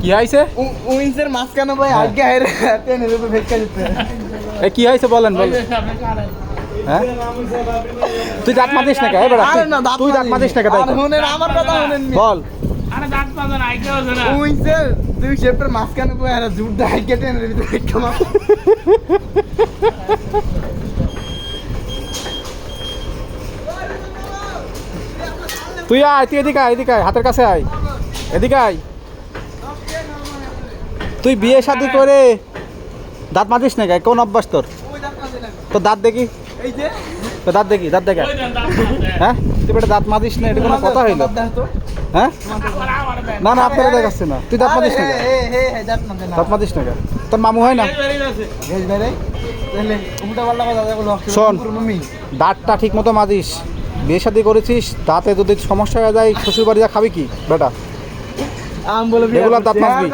কি হয়েছে? উইন্সের মাঝখানে ভাই আগে হাইরে টেনে রূপে ভেটকা দিতে। এ কি হয়েছে বলেন বলেন। হ্যাঁ তুই দাঁত মাজিস না কে বেড়া? তুই দাঁত মাজিস না কে? তাই শুনেন আমার কথা শুনেন। বল। আরে দাঁত পাজা নাই কেউ জানা। উইন্সের দুই শেপের মাঝখানে ভাই আর জুট দা আগে টেনে রূপে ভেটকা মার। তুই আয়, তুই এদিকে আয়, এদিকে আয়, হাতের কাছে আয়, এদিকে আয়। তুই বিয়ে শাদি করে দাঁত মাজিস না কে? কোন অভ্যাস তোর? তোর দাঁত দেখি, এই যে তোর দাঁত দেখি, দাঁত দেখা। ওই দাঁত হ্যাঁ তুই বেটা দাঁত মাজিস না, এটা কোনো কথা হইল? হ্যাঁ না না আপনারা দেখাচ্ছে না। তুই দাঁত মাজিস না কে? দাঁত মাজিস না কে? তোর মামু হয় না? শোন, দাঁতটা ঠিক মতো মাজিস। বিয়ে শাদি করেছিস, দাঁতে যদি সমস্যা হয়ে যায় শ্বশুর বাড়ি যা খাবি কি বেটা? আম বলে রেগুলার দাঁত মাজবি।